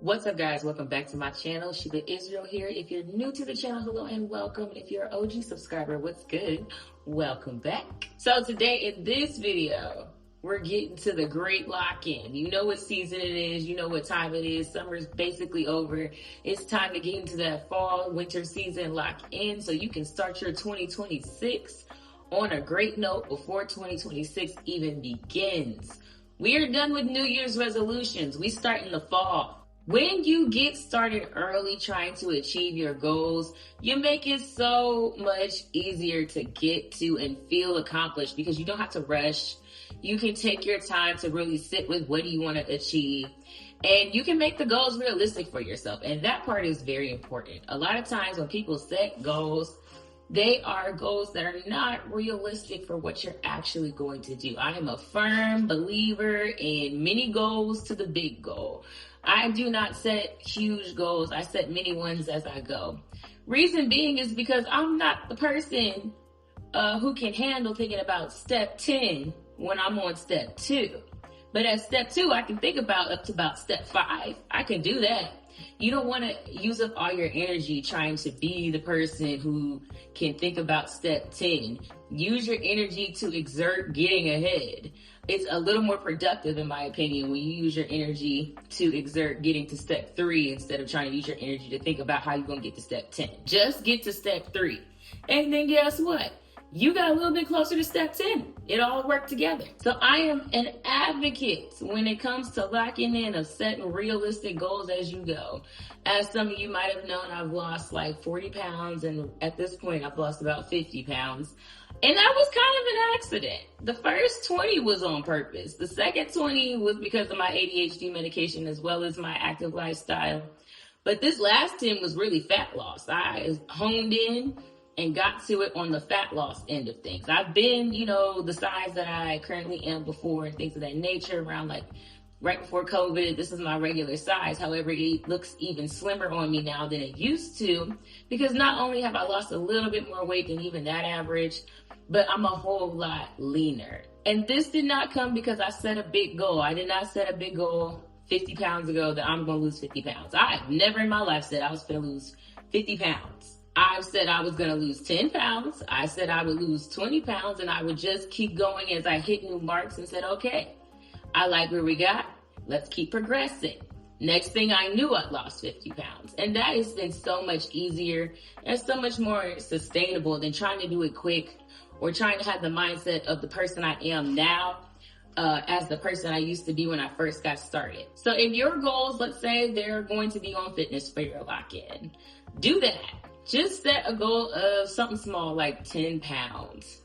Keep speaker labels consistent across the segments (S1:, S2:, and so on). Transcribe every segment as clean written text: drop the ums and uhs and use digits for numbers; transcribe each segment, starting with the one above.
S1: What's up, guys? Welcome back to my channel. Sheba Israel here. If you're new to the channel, hello and welcome. And if you're an OG subscriber, what's good? Welcome back. So today in this video, we're getting to the great lock-in. You know what season it is. You know what time it is. Summer's basically over. It's time to get into that fall, winter season lock-in so you can start your 2026 on a great note before 2026 even begins. We are done with New Year's resolutions. We start in the fall. When you get started early trying to achieve your goals, you make it so much easier to get to and feel accomplished because you don't have to rush. You can take your time to really sit with what do you want to achieve, and you can make the goals realistic for yourself. And that part is very important. A lot of times when people set goals, they are goals that are not realistic for what you're actually going to do. I am a firm believer in mini goals to the big goal. I do not set huge goals. I set mini ones as I go. Reason being is because I'm not the person who can handle thinking about step 10 when I'm on step 2. But at step 2, I can think about up to about step 5. I can do that. You don't want to use up all your energy trying to be the person who can think about step 10. Use your energy to exert getting ahead. It's a little more productive, in my opinion, when you use your energy to exert getting to step 3 instead of trying to use your energy to think about how you're going to get to step 10. Just get to step 3. And then guess what? You got a little bit closer to step 10. It all worked together. So I am an advocate when it comes to locking in of setting realistic goals as you go. As some of you might have known, I've lost like 40 pounds, and at this point I've lost about 50 pounds. And that was kind of an accident. The first 20 was on purpose. The second 20 was because of my ADHD medication as well as my active lifestyle. But this last 10 was really fat loss. I honed in and got to it on the fat loss end of things. I've been, the size that I currently am before and things of that nature around like right before COVID. This is my regular size. However, it looks even slimmer on me now than it used to because not only have I lost a little bit more weight than even that average, but I'm a whole lot leaner. And this did not come because I set a big goal. I did not set a big goal 50 pounds ago that I'm going to lose 50 pounds. I have never in my life said I was going to lose 50 pounds. I've said I was going to lose 10 pounds. I said I would lose 20 pounds and I would just keep going as I hit new marks and said, okay, I like where we got. Let's keep progressing. Next thing I knew, I lost 50 pounds. And that has been so much easier and so much more sustainable than trying to do it quick or trying to have the mindset of the person I am now as the person I used to be when I first got started. So if your goals, let's say they're going to be on fitness for your lock-in, do that. Just set a goal of something small like 10 pounds.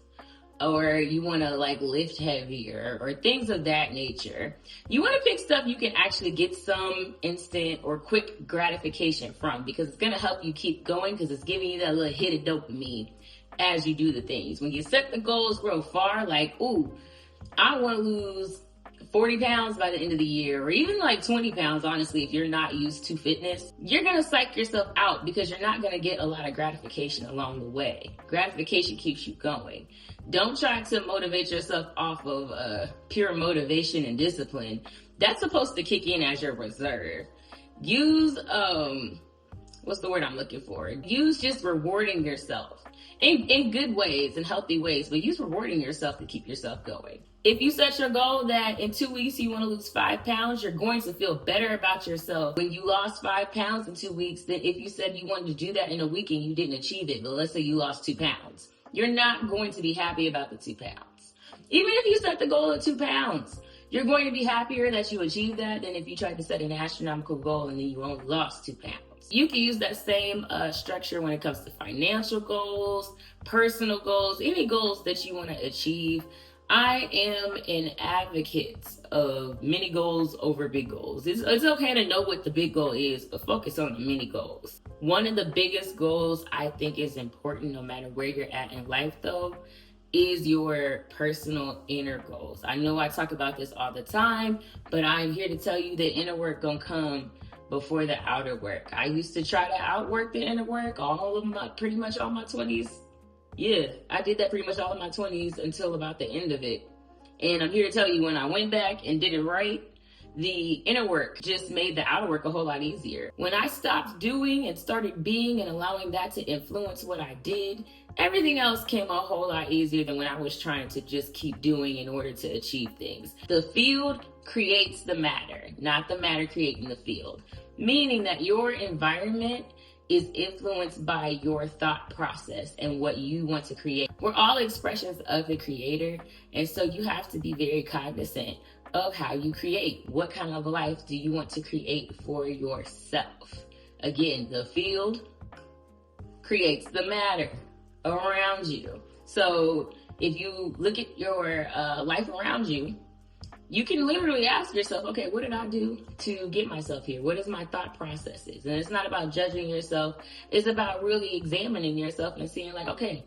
S1: Or you want to like lift heavier or things of that nature. You want to pick stuff you can actually get some instant or quick gratification from because it's going to help you keep going because it's giving you that little hit of dopamine as you do the things. When you set the goals real far, like, ooh, I want to lose 40 pounds by the end of the year, or even like 20 pounds, honestly, if you're not used to fitness, you're going to psych yourself out because you're not going to get a lot of gratification along the way. Gratification keeps you going. Don't try to motivate yourself off of pure motivation and discipline. That's supposed to kick in as your reserve. Use, what's the word I'm looking for? Use just rewarding yourself in good ways and healthy ways, but use rewarding yourself to keep yourself going. If you set your goal that in 2 weeks you want to lose 5 pounds, you're going to feel better about yourself when you lost 5 pounds in 2 weeks than if you said you wanted to do that in a week and you didn't achieve it. But let's say you lost 2 pounds. You're not going to be happy about the 2 pounds. Even if you set the goal at 2 pounds, you're going to be happier that you achieved that than if you tried to set an astronomical goal and then you only lost 2 pounds. You can use that same structure when it comes to financial goals, personal goals, any goals that you want to achieve. I am an advocate of mini goals over big goals. It's okay to know what the big goal is, but focus on the mini goals. One of the biggest goals I think is important no matter where you're at in life though, is your personal inner goals. I know I talk about this all the time, but I'm here to tell you that inner work gonna come before the outer work. I used to try to outwork the inner work pretty much all my 20s. Yeah, I did that pretty much all of my 20s until about the end of it. And I'm here to tell you when I went back and did it right, the inner work just made the outer work a whole lot easier. When I stopped doing and started being and allowing that to influence what I did, everything else came a whole lot easier than when I was trying to just keep doing in order to achieve things. The field creates the matter, not the matter creating the field. Meaning that your environment is influenced by your thought process and what you want to create. We're all expressions of the creator, and so you have to be very cognizant of how you create. What kind of life do you want to create for yourself? Again, the field creates the matter around you. So if you look at your life around you, you can literally ask yourself, okay, what did I do to get myself here? What is my thought processes? And it's not about judging yourself. It's about really examining yourself and seeing like, okay,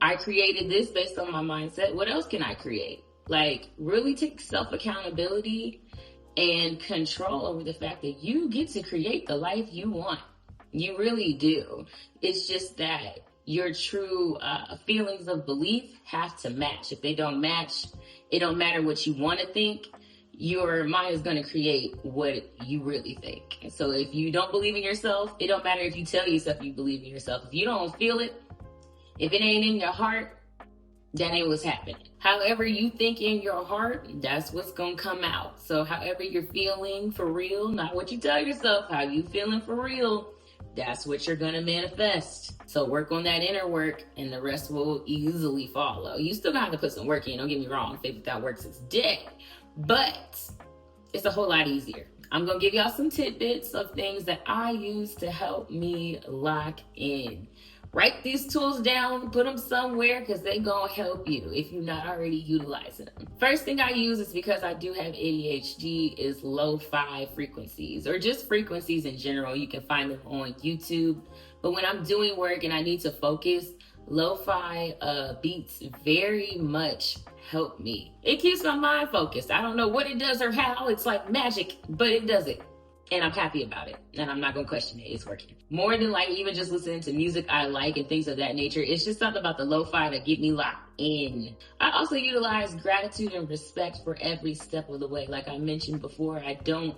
S1: I created this based on my mindset. What else can I create? Like, really take self-accountability and control over the fact that you get to create the life you want. You really do. It's just that your true feelings of belief have to match. If they don't match, it don't matter what you want to think. Your mind is going to create what you really think. And so if you don't believe in yourself, it don't matter if you tell yourself you believe in yourself. If you don't feel it, if it ain't in your heart, that ain't what's happening. However you think in your heart, that's what's gonna come out. So however you're feeling for real, not what you tell yourself, how you feeling for real, that's what you're gonna manifest. So work on that inner work and the rest will easily follow. You still gonna have to put some work in, don't get me wrong. Faith without works is dead, but it's a whole lot easier. I'm gonna give y'all some tidbits of things that I use to help me lock in. Write these tools down, put them somewhere, because they gonna help you if you're not already utilizing them. First thing I use is because I do have ADHD is lo-fi frequencies, or just frequencies in general. You can find them on YouTube. But when I'm doing work and I need to focus, lo-fi beats very much help me. It keeps my mind focused. I don't know what it does or how. It's like magic, but it does it. And I'm happy about it. And I'm not gonna question it, it's working. More than like even just listening to music I like and things of that nature, it's just something about the lo-fi that get me locked in. I also utilize gratitude and respect for every step of the way. Like I mentioned before, I don't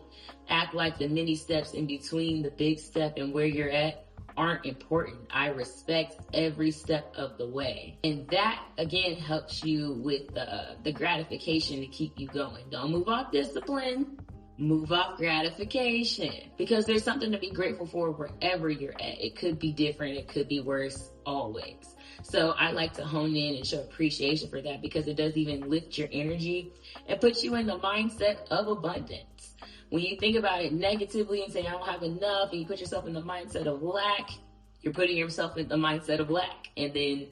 S1: act like the many steps in between the big step and where you're at aren't important. I respect every step of the way. And that again helps you with the gratification to keep you going. Don't move off discipline. Move off gratification, because there's something to be grateful for wherever you're at. It could be different, it could be worse, always. So I like to hone in and show appreciation for that, because it does even lift your energy and put you in the mindset of abundance. When you think about it negatively and say, I don't have enough, and you put yourself in the mindset of lack, you're putting yourself in the mindset of lack, and then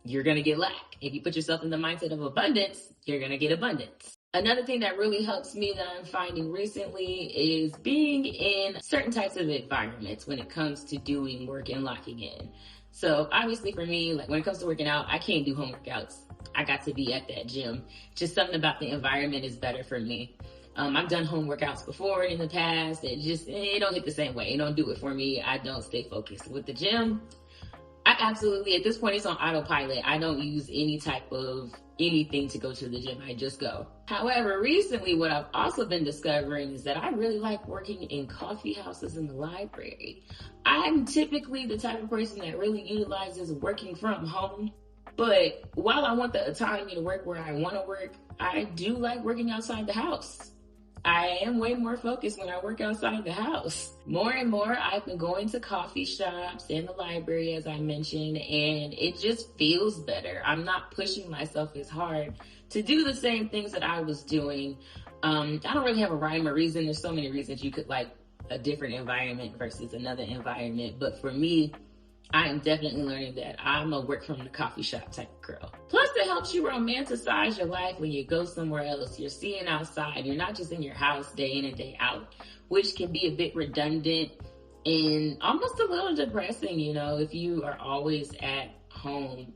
S1: you're gonna get lack. If you put yourself in the mindset of abundance, you're gonna get abundance. Another thing that really helps me that I'm finding recently is being in certain types of environments when it comes to doing work and locking in. So obviously for me, like when it comes to working out, I can't do home workouts. I got to be at that gym. Just something about the environment is better for me. I've done home workouts before in the past. It don't hit the same way. It don't do it for me. I don't stay focused. With the gym, I absolutely, at this point, it's on autopilot. I don't use any type of anything to go to the gym. I just go. However, recently, what I've also been discovering is that I really like working in coffee houses in the library. I'm typically the type of person that really utilizes working from home. But while I want the autonomy to work where I want to work, I do like working outside the house. I am way more focused when I work outside the house. More and more, I've been going to coffee shops and the library, as I mentioned, and it just feels better. I'm not pushing myself as hard to do the same things that I was doing. I don't really have a rhyme or reason. There's so many reasons you could like a different environment versus another environment. But for me, I am definitely learning that I'm a work from the coffee shop type of girl. Plus, it helps you romanticize your life when you go somewhere else. You're seeing outside. You're not just in your house day in and day out, which can be a bit redundant and almost a little depressing, you know, if you are always at home,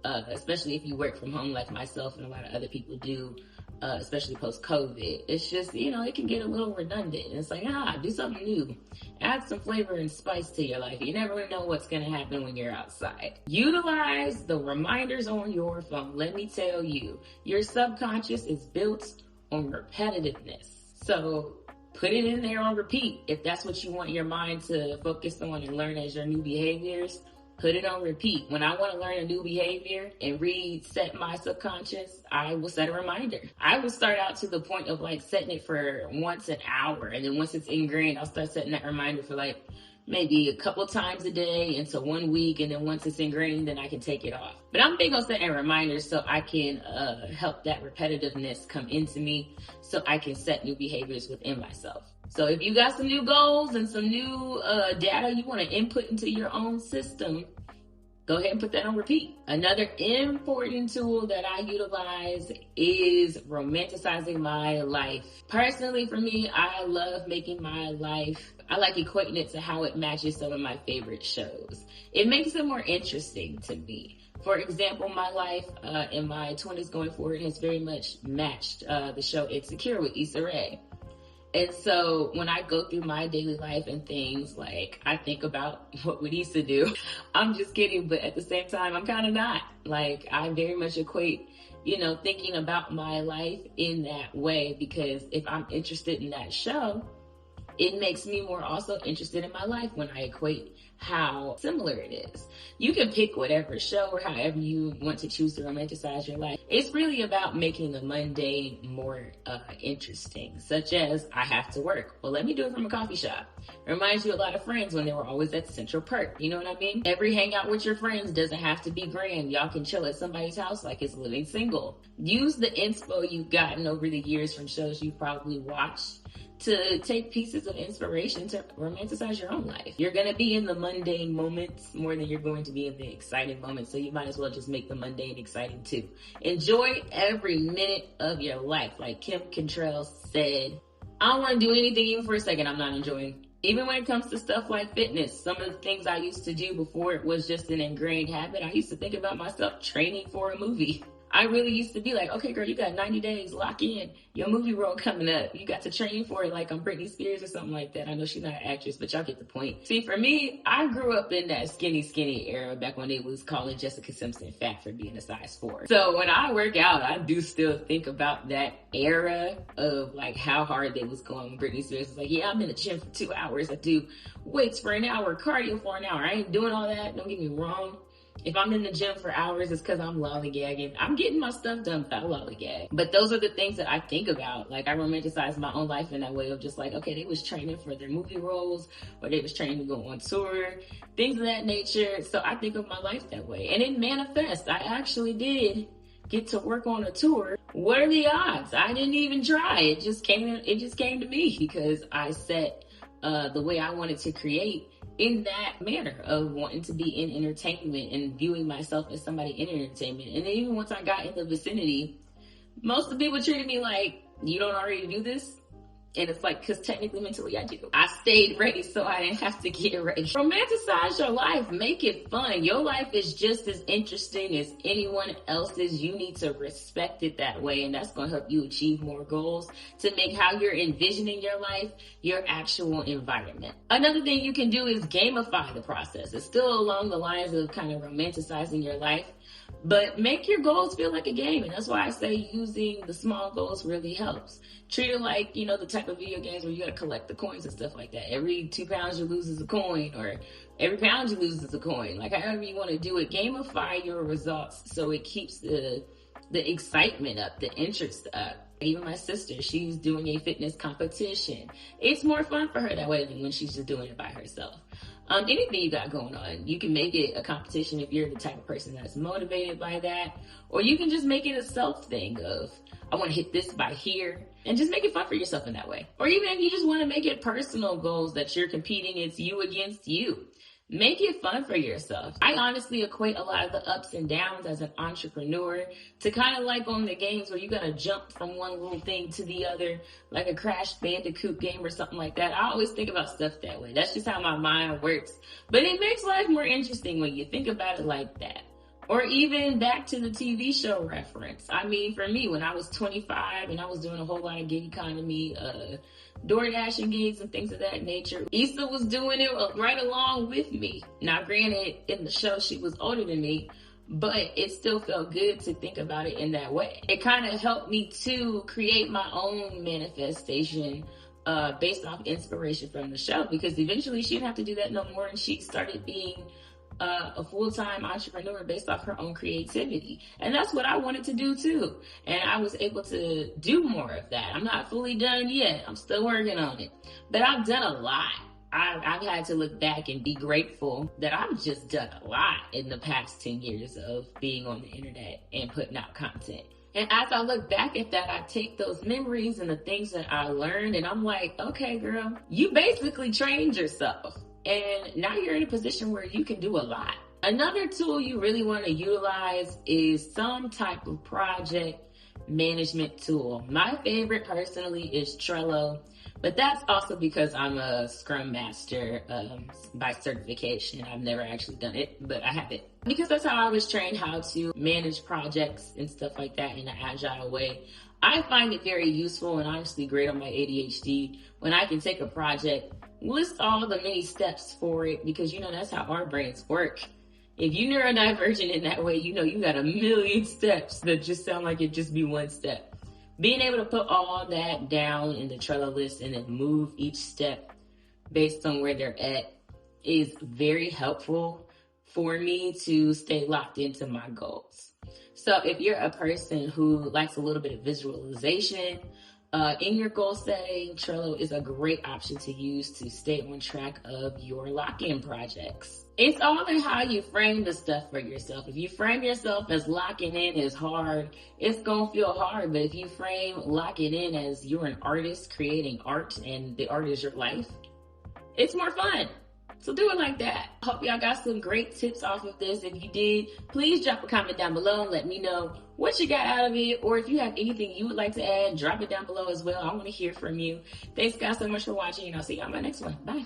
S1: especially if you work from home like myself and a lot of other people do. Especially post-COVID. It's just, you know, it can get a little redundant. It's like, do something new. Add some flavor and spice to your life. You never know what's going to happen when you're outside. Utilize the reminders on your phone. Let me tell you, your subconscious is built on repetitiveness. So put it in there on repeat. If that's what you want your mind to focus on and learn as your new behaviors, put it on repeat. When I want to learn a new behavior and reset my subconscious, I will set a reminder. I will start out to the point of like setting it for once an hour. And then once it's ingrained, I'll start setting that reminder for like maybe a couple times a day into 1 week. And then once it's ingrained, then I can take it off. But I'm big on setting reminders so I can help that repetitiveness come into me so I can set new behaviors within myself. So if you got some new goals and some new data you want to input into your own system, go ahead and put that on repeat. Another important tool that I utilize is romanticizing my life. Personally, for me, I love making my life, I like equating it to how it matches some of my favorite shows. It makes it more interesting to me. For example, my life in my 20s going forward has very much matched the show Insecure with Issa Rae. And so when I go through my daily life and things, like I think about what would Issa do. I'm just kidding, but at the same time, I'm kind of not. Like I very much equate, thinking about my life in that way, because if I'm interested in that show, it makes me more also interested in my life when I equate how similar it is. You can pick whatever show or however you want to choose to romanticize your life. It's really about making the mundane more interesting, such as I have to work. Well, let me do it from a coffee shop. It reminds you a lot of friends when they were always at Central Perk. You know what I mean? Every hangout with your friends doesn't have to be grand. Y'all can chill at somebody's house like it's living single. Use the inspo you've gotten over the years from shows you've probably watched to take pieces of inspiration to romanticize your own life. You're gonna be in the mundane moments more than you're going to be in the exciting moments, so you might as well just make the mundane exciting too. Enjoy every minute of your life. Like Kim Cattrall said, I don't wanna do anything even for a second I'm not enjoying. Even when it comes to stuff like fitness, some of the things I used to do before it was just an ingrained habit, I used to think about myself training for a movie. I really used to be like, okay, girl, you got 90 days, lock in. Your movie role coming up. You got to train for it like I'm Britney Spears or something like that. I know she's not an actress, but y'all get the point. See, for me, I grew up in that skinny era back when they was calling Jessica Simpson fat for being a size 4. So when I work out, I do still think about that era of like how hard they was going. Britney Spears was like, yeah, I'm in the gym for 2 hours. I do weights for an hour, cardio for an hour. I ain't doing all that. Don't get me wrong. If I'm in the gym for hours, it's because I'm lollygagging. I'm getting my stuff done without lollygag. But those are the things that I think about. Like I romanticize my own life in that way of just like, okay, they was training for their movie roles or they was training to go on tour, things of that nature. So I think of my life that way. And it manifests. I actually did get to work on a tour. What are the odds? I didn't even try. It just came to me because I set the way I wanted to create in that manner of wanting to be in entertainment and viewing myself as somebody in entertainment. And then even once I got in the vicinity, most of the people treated me like, you don't already do this? And it's like, because technically, mentally, I do. I stayed ready so I didn't have to get ready. Romanticize your life. Make it fun. Your life is just as interesting as anyone else's. You need to respect it that way. And that's going to help you achieve more goals to make how you're envisioning your life your actual environment. Another thing you can do is gamify the process. It's still along the lines of kind of romanticizing your life, but make your goals feel like a game. And that's why I say using the small goals really helps. Treat it like, the type of video games where you gotta collect the coins and stuff like that. Every 2 pounds you lose is a coin, or every pound you lose is a coin. Like however you want to do it, gamify your results so it keeps the excitement up, the interest up. Even my sister, she's doing a fitness competition. It's more fun for her that way than when she's just doing it by herself. Anything you got going on, you can make it a competition if you're the type of person that's motivated by that, or you can just make it a self thing of, I want to hit this by here, and just make it fun for yourself in that way. Or even if you just want to make it personal goals that you're competing, it's you against you. Make it fun for yourself. I honestly equate a lot of the ups and downs as an entrepreneur to kind of like on the games where you gotta jump from one little thing to the other, like a Crash Bandicoot game or something like that. I always think about stuff that way. That's just how my mind works. But it makes life more interesting when you think about it like that. Or even back to the TV show reference. I mean, for me, when I was 25 and I was doing a whole lot of gig economy, DoorDash and gigs and things of that nature, Issa was doing it right along with me. Now, granted, in the show, she was older than me, but it still felt good to think about it in that way. It kind of helped me to create my own manifestation based off inspiration from the show, because eventually she didn't have to do that no more, and she started being a full-time entrepreneur based off her own creativity. And that's what I wanted to do too. And I was able to do more of that. I'm not fully done yet. I'm still working on it. But I've done a lot. I've had to look back and be grateful that I've just done a lot in the past 10 years of being on the internet and putting out content. And as I look back at that, I take those memories and the things that I learned, and I'm like, okay, girl, you basically trained yourself. And now you're in a position where you can do a lot. Another tool you really want to utilize is some type of project management tool. My favorite personally is Trello, but that's also because I'm a Scrum Master by certification. I've never actually done it, but I have it. Because that's how I was trained, how to manage projects and stuff like that in an agile way. I find it very useful and honestly great on my ADHD when I can take a project, list all the many steps for it, because that's how our brains work. If you neurodivergent in that way, you got a million steps that just sound like it just be one step. Being able to put all that down in the Trello list and then move each step based on where they're at is very helpful for me to stay locked into my goals. So if you're a person who likes a little bit of visualization in your goal setting, Trello is a great option to use to stay on track of your lock-in projects. It's all in how you frame the stuff for yourself. If you frame yourself as locking in is hard, it's gonna feel hard. But if you frame locking in as you're an artist creating art and the art is your life, it's more fun. So do it like that. I hope y'all got some great tips off of this. If you did, please drop a comment down below and let me know what you got out of it. Or if you have anything you would like to add, drop it down below as well. I want to hear from you. Thanks guys so much for watching, and I'll see you on my next one. Bye.